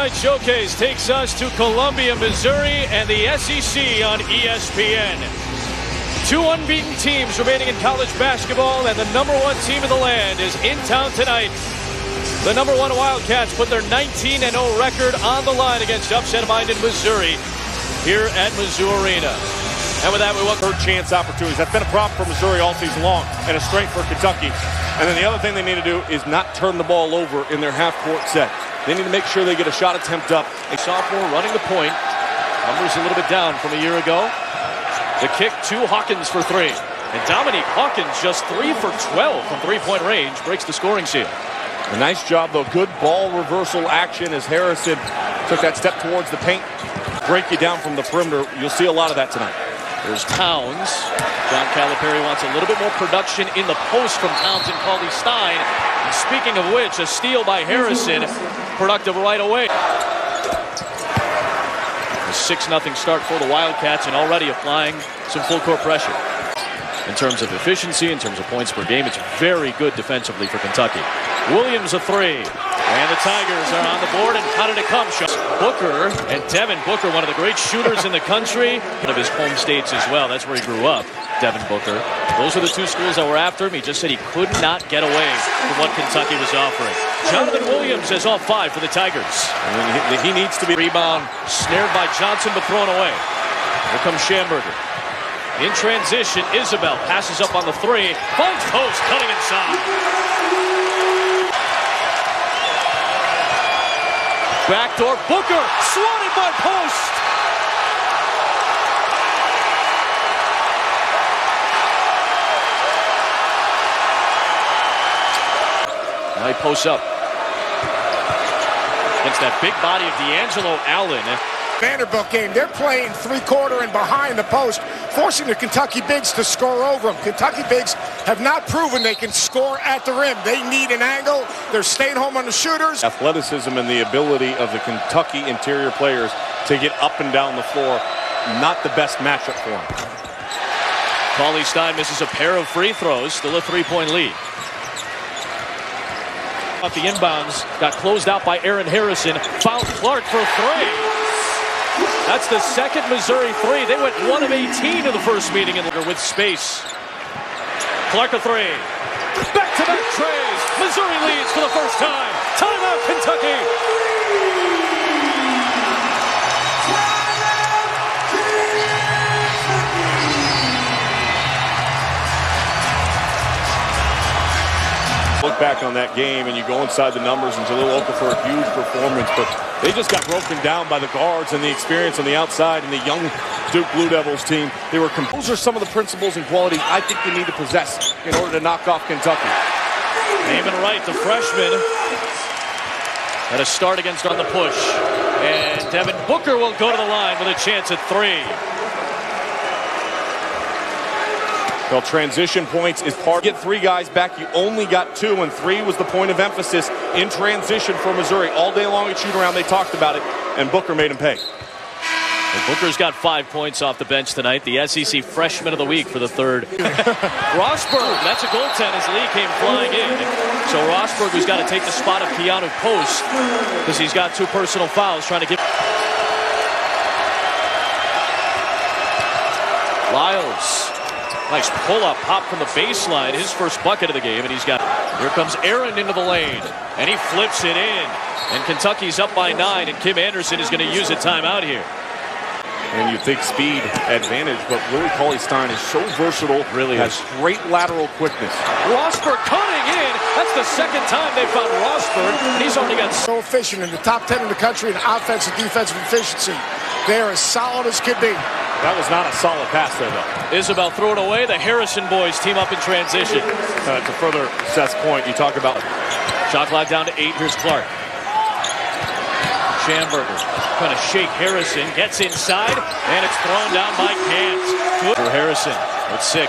Night Showcase takes us to Columbia, Missouri, and the SEC on ESPN. Two unbeaten teams remaining in college basketball, and the #1 team in the land is in town tonight. The #1 Wildcats put their 19-0 record on the line against upset-minded Missouri here at Mizzou Arena. And with that, we welcome third chance opportunities. That's been a problem for Missouri all season long, and a strength for Kentucky. And then the other thing they need to do is not turn the ball over in their half-court set. They need to make sure they get a shot attempt up. A sophomore running the point. Numbers a little bit down from a year ago. The kick to Hawkins for three. And Dominique Hawkins just 3 for 12 from three-point range. Breaks the scoring seal. A nice job, though. Good ball reversal action as Harrison took that step towards the paint. Break you down from the perimeter. You'll see a lot of that tonight. There's Towns. John Calipari wants a little bit more production in the post from Towns and Cauley Stein. And speaking of which, a steal by Harrison. Productive right away. A 6-0 start for the Wildcats, and already applying some full court pressure. In terms of efficiency, in terms of points per game, it's very good defensively for Kentucky. Williams a three. And the Tigers are on the board, and how did it come? Booker and Devin Booker, one of the great shooters in the country. One of his home states as well. That's where he grew up, Devin Booker. Those are the two schools that were after him. He just said he could not get away from what Kentucky was offering. Jonathan Williams has all 5 for the Tigers. And he needs to be. Rebound snared by Johnson, but thrown away. Here comes Schamberger. In transition, Isabel passes up on the three. Finds post, cutting inside. Backdoor Booker, swatted by post. Now he posts up against that big body of D'Angelo Allen. Vanderbilt game, they're playing three-quarter and behind the post, forcing the Kentucky bigs to score over them. Kentucky bigs have not proven they can score at the rim. They need an angle. They're staying home on the shooters. Athleticism and the ability of the Kentucky interior players to get up and down the floor, not the best matchup for them. Cauley Stein misses a pair of free throws, still a 3-point lead. The inbounds got closed out by Aaron Harrison. Fouled Clark for three. That's the second Missouri three. They went 1 of 18 in the first meeting with space. Clark a three. Back-to-back trays. Missouri leads for the first time. Timeout, Kentucky. Look back on that game and you go inside the numbers, and Jalil Okafor a huge performance, but they just got broken down by the guards and the experience on the outside and the young Duke Blue Devils team. Those are some of the principles and qualities I think you need to possess in order to knock off Kentucky. Naaman Wright, the freshman, had a start against on the push. And Devin Booker will go to the line with a chance at three. Well, transition points is part. Get 3 guys back. You only got 2, and 3 was the point of emphasis in transition for Missouri. All day long at shoot-around, they talked about it, and Booker made him pay. And Booker's got 5 points off the bench tonight. The SEC Freshman of the Week for the third. Rosberg, that's a goaltend as Lee came flying in. So Rosberg, who's got to take the spot of Keanu Post because he's got 2 personal fouls trying to get. Lyles. Nice pull-up pop from the baseline, his first bucket of the game, and he's got. Here comes Aaron into the lane, and he flips it in. And Kentucky's up by 9, and Kim Anderson is going to use a timeout here. And you think speed advantage, but really Cauley Stein is so versatile, really has great lateral quickness. Rosberg cutting in. That's the second time they found Rosberg, and he's only got. So efficient in the top 10 in the country in offensive defensive efficiency. They're as solid as could be. That was not a solid pass there, though. Isabel threw it away. The Harrison boys team up in transition. To further Seth's point, you talk about. Shot clock down to 8. Here's Clark. Schamberger trying to shake Harrison. Gets inside, and it's thrown down by Gant. For Harrison with 6.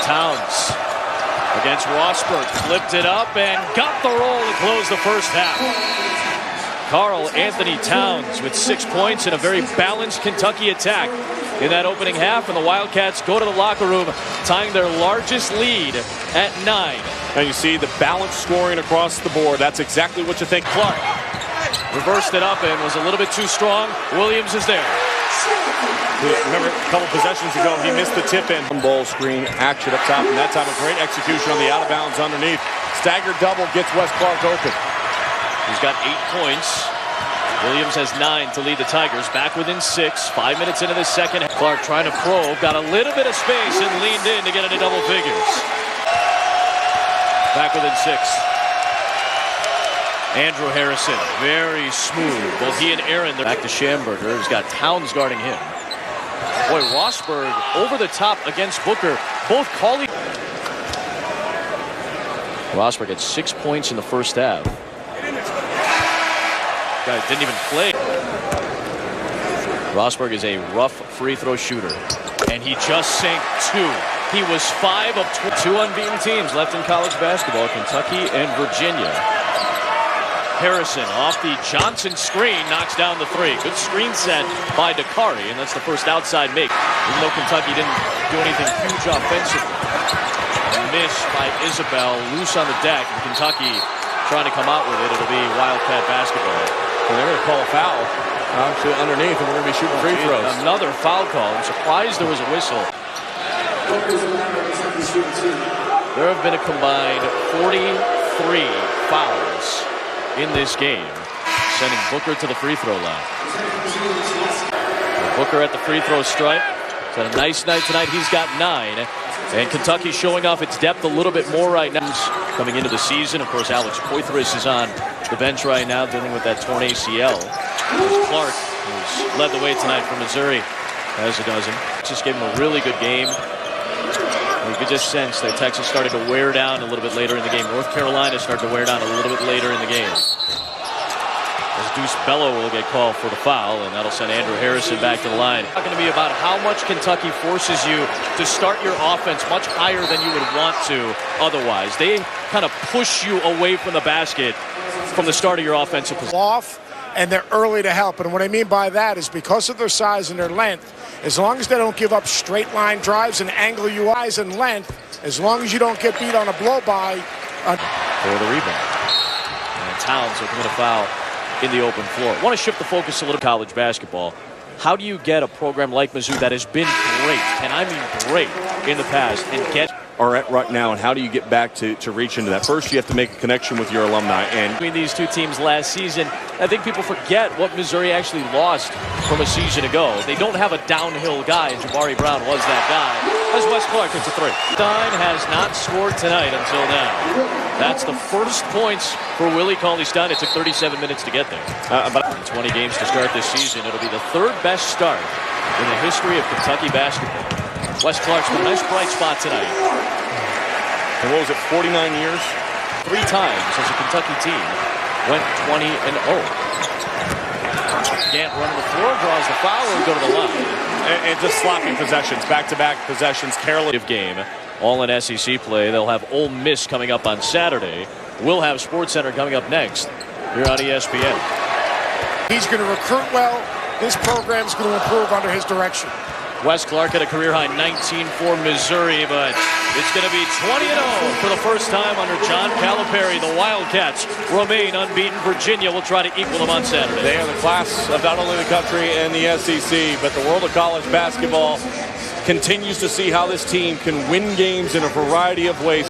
Towns against Rosberg. Flipped it up and got the roll to close the first half. Karl Anthony Towns with 6 points in a very balanced Kentucky attack in that opening half, and the Wildcats go to the locker room tying their largest lead at 9. And you see the balanced scoring across the board. That's exactly what you think. Clark Reversed it up and was a little bit too strong. Williams is there. Remember a couple possessions ago, he missed the tip-in. Ball screen action up top, and that time a great execution on the out-of-bounds underneath. Staggered double gets Wes Clark open. He's got 8 points. Williams has 9 to lead the Tigers. Back within 6. 5 minutes into the second. Clark trying to probe. Got a little bit of space and leaned in to get into double figures. Back within 6. Andrew Harrison, very smooth. Both he and Aaron, they're back to Schamberger. He's got Towns guarding him. Boy, Rosberg over the top against Booker. Both calling. Rosberg had 6 points in the first half. Guy didn't even play. Rosberg is a rough free throw shooter, and he just sank 2. He was 5 of 2 unbeaten teams left in college basketball, Kentucky and Virginia. Harrison off the Johnson screen knocks down the 3. Good screen set by Dakari, and that's the first outside make. Even though Kentucky didn't do anything huge offensively. Miss by Isabel, loose on the deck, and Kentucky trying to come out with it. It'll be Wildcat basketball. And they're going to call a foul actually underneath, and we're going to be shooting free throws. Another foul call. I'm surprised there was a whistle. There have been a combined 43 fouls in this game, sending Booker to the free throw line. Booker at the free throw stripe. He's had a nice night tonight. He's got 9. And Kentucky showing off its depth a little bit more right now. Coming into the season, of course, Alex Poitras is on the bench right now dealing with that torn ACL. Clark, who's led the way tonight for Missouri, has a dozen. Just gave him a really good game. You could just sense that Texas started to wear down a little bit later in the game. North Carolina started to wear down a little bit later in the game. As Deuce Bello will get called for the foul, and that'll send Andrew Harrison back to the line. It's going to be about how much Kentucky forces you to start your offense much higher than you would want to otherwise. They kind of push you away from the basket from the start of your offensive position. Off, and they're early to help. And what I mean by that is because of their size and their length, as long as they don't give up straight line drives and angle you eyes and length, as long as you don't get beat on a blow-by. For the rebound. And Towns will commit a foul in the open floor. I want to shift the focus a little. College basketball. How do you get a program like Mizzou that has been great, and I mean great, in the past, and get are at right now, and how do you get back to reach into that? First, you have to make a connection with your alumni. And between these two teams last season, I think people forget what Missouri actually lost from a season ago. They don't have a downhill guy, and Jabari Brown was that guy. As Wes Clark hits a 3. Stein has not scored tonight until now. That's the first points for Willie Cauley-Stein. It took 37 minutes to get there. But 20 games to start this season. It'll be the 3rd best start in the history of Kentucky basketball. Wes Clark's been a nice bright spot tonight. And what was it, 49 years? 3 times as a Kentucky team went 20-0. Gant running the floor, draws the foul, and go to the line. And just sloppy possessions, back-to-back possessions, careless game. All in SEC play. They'll have Ole Miss coming up on Saturday. We'll have SportsCenter coming up next here on ESPN. He's going to recruit well. This program's going to improve under his direction. Wes Clark at a career-high 19 for Missouri, but it's going to be 20-0 for the first time under John Calipari. The Wildcats remain unbeaten. Virginia will try to equal them on Saturday. They are the class of not only the country and the SEC, but the world of college basketball continues to see how this team can win games in a variety of ways.